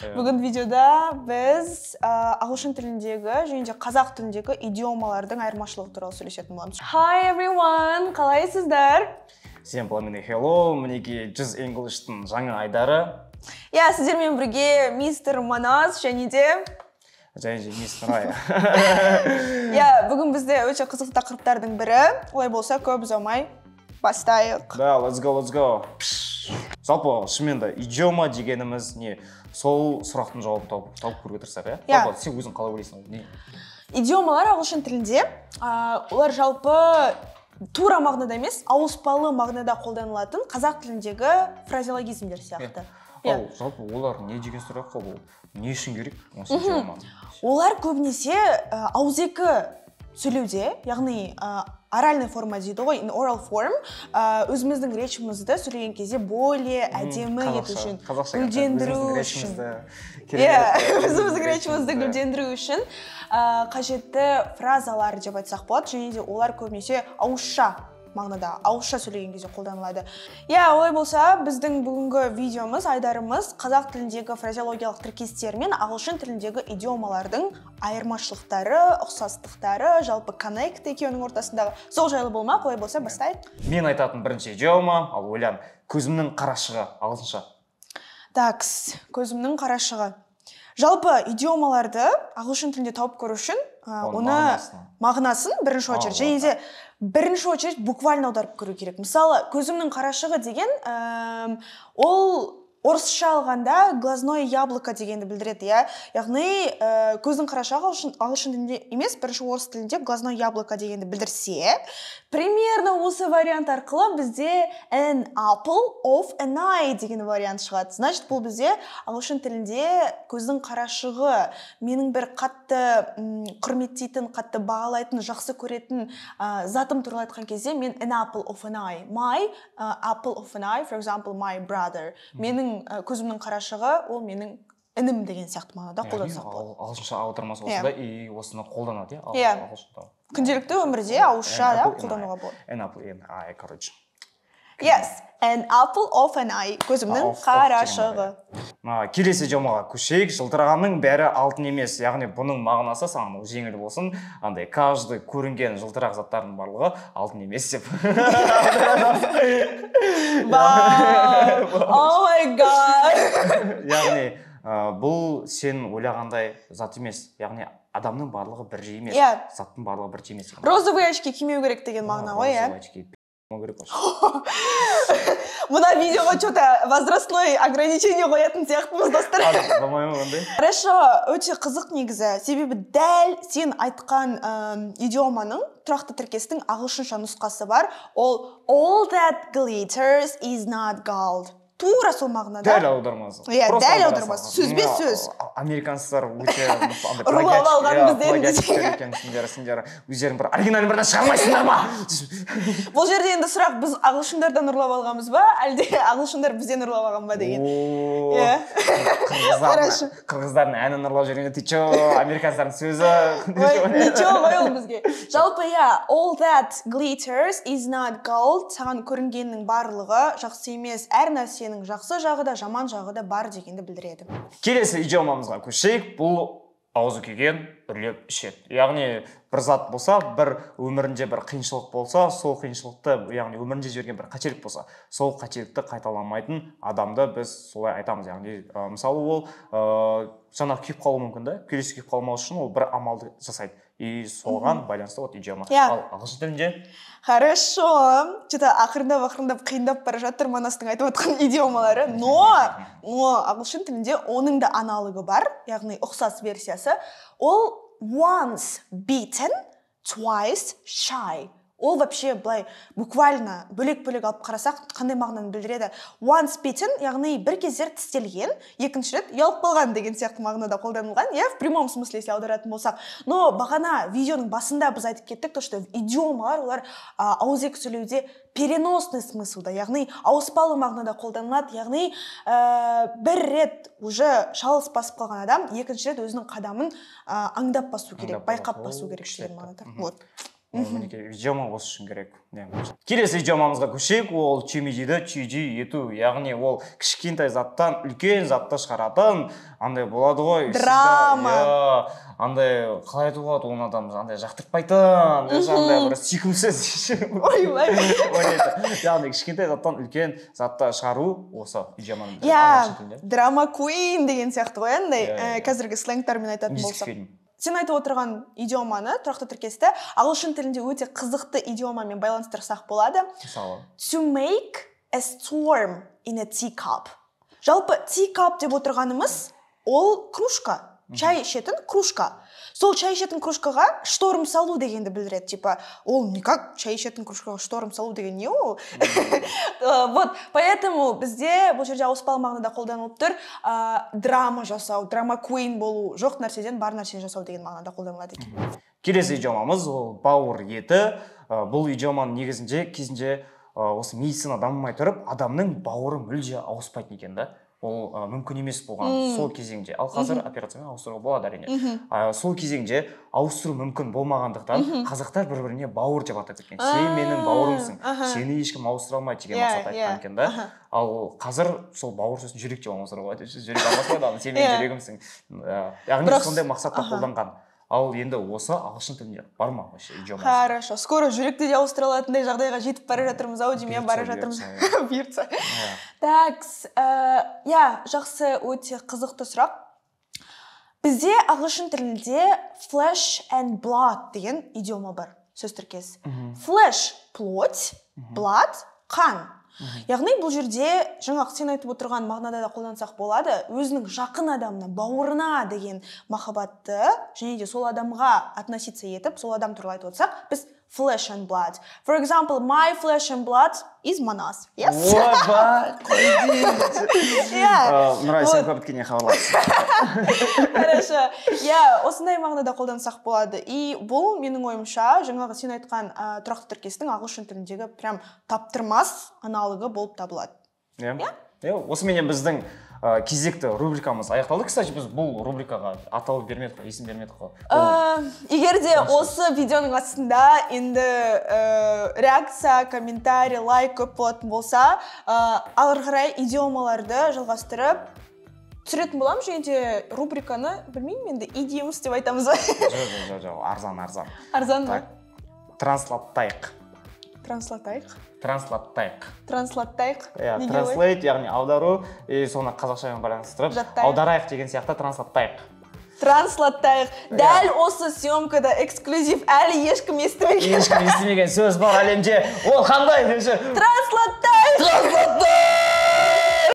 Бүгін видеода біз ағылшын тіліндегі және де қазақ тіліндегі идиомалардың айырмашылығы туралы сөйлесетін боламыз. Hi everyone, қалайсыздар? Всем пламенный hello, мінеки Just English'тың жаңа айдары. Сіздермен бірге мистер Манас және де мистер Рая. Бүгін бізде өте қызықты тақырыптардың бірі. Олай болса, көп ұзамай бастайық. Да, let's go. Жалпы, шынымен де, идиома дегеніміз не? Сол сұрақтың жауабын тауып көруге тырысақ, Жалпы, сен өзің қалай ойлайсың? Не? Идиомалар ағылшын тілінде, олар жалпы тура мағынада емес, ауыспалы мағынада қолданылатын қазақ тіліндегі фразеологизмдер сияқты. Жалпы, олар не деген сұрақ қой бұл? Не үшін керек? Олар көбінесе ауызекі сөйлеуде, яғни оральный форма дейді ғой, in oral form, өзіміздің речімізді сөйлеген кезде более әдемі ету үшін, гүлдендіру үшін. Өзіміздің речімізді гүлдендіру үшін қажетті фразалар деп айтсақ болады, және де олар көбінесе ауызша мағынада, ауызша сөйлеген кезде қолданылады. Олай болса, біздің бүгінгі видеомыз, айдарымыз қазақ тіліндегі фразеологиялық тіркестер мен ағылшын тіліндегі идиомалардың айырмашылықтары, ұқсастықтары, жалпы коннект екеуінің ортасындағы сол жайлы болмақ. Олай болса, бастайық. Мен айтатын бірінші идиома, ал ойлан, көзімнің қарашығы ағылшынша. Көзімнің қарашығы. Жалпы идиомаларды ағылшын тілінде тауып көру үшін оны мағынасын бірінші очередь, және де бірінші очередь буквально аударып көру керек. Мысалы, көзімнің қарашығы деген ол орысша алғанда глазное яблоко дегенді білдіреді, яғни көздің қарашығы ағылшын тілінде емес, бірінші орыс тілінде глазное яблоко дегенді білдірсе, примерно осы вариант арқылы бізде an apple of an eye деген вариант шығады. Значит, бұл бізде ағылшын тілінде көздің қарашығы, менің бір қатты құрметтейтін, қатты бағалайтын, жақсы көретін затым туралы айтқан кезде мен an apple of an eye, my apple of an eye, for example, my brother, менің көзімнің қарашығы, ол менің інім деген сияқты мағынада қолдансақ болады. Ағылшынша аудармасы осында и осыны қолданады, күнделікті өмірде ауызша қолдануға болады. An apple of an eye, короче. An apple of an eye, көзімнің қарашығы. Келесі идиомаға көшейік. Жылтырағанның бәрі алтын емес, яғни бұның мағынасы саған жеңіл болсын, андай каждый көрінген жылтырақ заттардың барлығы алтын емес деп. Oh my god! Яғни бұл сен ойлағандай зат емес, яғни адамның барлығы бірдей емес, заттың барлығы бірдей емес. Розовый очки кимеу керек деген мағына ғой, Мына видеоға что-то возрастной ограничение қоятын сияқтымыз, достар. Хорошо, өте қызық негізі. Себебі дәл сен айтқан идиоманың тұрақты тіркестің ағылшынша нұсқасы бар. All that glitters is not gold. Тура сол мағынада. Дәл аудармасы. Дәл аудармасы. Сөзбе сөз. Американецтар өте ұрлап алған бізден сендер өздерің бір оригинальный бірден шығармайсыңдар ма? Бұл жерде енді сұрақ, біз ағылшындардан ұрлап алғанбыз ба, әлде ағылшындар бізден ұрлап алған ба деген. Қырғыздардың әнін ұрлап жүргенде, ты чё, американецтардың сөзі. Ничего ғой ол бізге. Жалпы, all that glitters is not gold. Саған көрінгеннің барлығы жақсы емес, әр нәрсенің жақсы жағы да, жаман жағы да бар дегенді білдіреді. Келесі идиомамызға көшейік. Бұл аузы күйген үрлеп ішеді. Яғни бір зат болса, бір өмірінде бір қиыншылық болса, сол қиыншылықты, яғни өмірінде жіберген бір қателік болса, сол қателікті қайталамайтын адамды біз солай айтамыз. Яғни мысалы ол жаңа күйіп қалуы мүмкін да, келесі күйіп қалмау үшін ол бір амалды жасайды. И соған байланысты идиома. Ал ағылшын тілінде? Хорошо. Что-то ақырындап қиындап бара жатыр Манастың айтып отқан идиомалары. Но ағылшын тілінде оның да аналогы бар, яғни ұқсас версиясы. Ол once beaten, twice shy. Ол вообще былай буквально бөлек-бөлек алып қарасақ, қандай мағынаны білдіреді? Once beaten, яғни бір кездер тістелген, екінші рет ұялып қалған деген сияқты мағынада қолданылған, в прямом смысле аударатын болсақ. Но бағана видеоның басында біз айтып кеттік, то что идиомалар олар ауызекі сөйлеуде переносный смыслда, яғни ауыспалы мағынада қолданылады, яғни бір рет уже шалыс басып қалған адам екінші рет өзінің қадамын аңдап басу керек, байқап басу керек деген мағынада. мінекей идиома осы үшін керек. Келесі идиомамызға көшейік, ол чемидиді чүйди ету, яғни ол кішкентай заттан үлкен затты шығаратын, андай болады ғой. Драма. Андай қалай айтуға болады, оны адам андай жақтыртпайтын, андай бір сүйкімсіз. Яғни кішкентай заттан үлкен затты шығару осы идиоманың. Драма queen деген сияқты ғой, андай қазіргі сленгтермен айтатын болсақ. Сен айтып отырған идиоманы, тұрақты тіркесті, ағылшын тілінде өте қызықты идиомамен байланыстырсақ болады. To make a storm in a teacup. Жалпы teacup деп отырғанымыз, ол кружка. Чай ішетін кружка. Сол чай ішетін кружкаға шторм салу дегенді білдіреді. Типа, ол никак чай ішетін кружкаға шторм салу деген не ол? Вот, поэтому бізде бұл жерде ауыспалы мағынада қолданылып тұр. Драма жасау, драма queen болу, жоқ нәрседен бар нәрсені жасау деген мағынада қолданылады екен. Келесі идиомамыз ол бауыр еті. Бұл идиоманың негізінде кезінде осы медицина дамымай тұрып, адамның бауыры мүлде ауыспайтын екен да. Ол мүмкін емес болған сол кезеңде. Ал қазір операциямен ауыстыруға болады әрине. Сол кезеңде ауыстыру мүмкін болмағандықтан қазақтар бір-біріне бауыр деп атап кеткен. Сен менің бауырымсың, сені ешкім ауыстыра алмайды деген мақсат айтқан екен да. Ал қазір сол бауыр сөзін жүрек деп ауыстыруға болады. Жүрек алмаспайды, сен менің жүрегімсің. Яғни сондай мақсатта қолданған. Ал енді осы ағылшын тілінде бар ма вообще идиома? Хорошо, скоро жүректі де ауыстыра алатындай жағдайға жетіп бара жатырмыз, ау деймін, бара жатырмыз. Бұйыртса. Такс, жақсы, өте қызықты сұрақ. Бізде ағылшын тілінде flesh and blood деген идиома бар, сөз тіркесі. Flesh – плоть, blood – қан. Яғни бұл жерде жаңағы сен айтып отырған мағынада да қолдансақ болады, өзінің жақын адамына, бауырына деген махаббатты және де сол адамға относиться етіп, сол адам туралы айтып отырсақ, біз flesh and blood. For example, my flesh and blood is Манас. Yes? Нұрай, сен көп біткенен хабарласың. Хорошо. Осындай мағынада қолдансақ болады. И бұл менің ойымша, жаңағы сен айтқан тұрақты тіркестің ағылшын тіліндегі прям таптырмас аналогы болып табылады. Осыменен біздің кезекті рубрикамыз аяқталды. Кстати, біз бұл рубрикаға атау бермедік, есім бермедік қой. Егер де осы видеоның астында енді реакция, комментарий, лайк көп болатын болса, алға қарай идиомаларды жалғастырып түсіретін боламыз, және де рубриканы, білмеймін, енді идиомс деп айтамыз ба? Жоқ, арзан. Арзан ба? Транслаттайық. Транслаттайық? Транслаттайық. Транслаттайық? Translate, яғни аудару, соны қазақшамен байланыстырып, аударайық деген сияқты транслаттайық. Транслаттайық. Дәл осы съемкада эксклюзив әлі ешкім естімеген. Ешкім естімеген сөз бар әлемде. Ол қандай? Транслаттайық!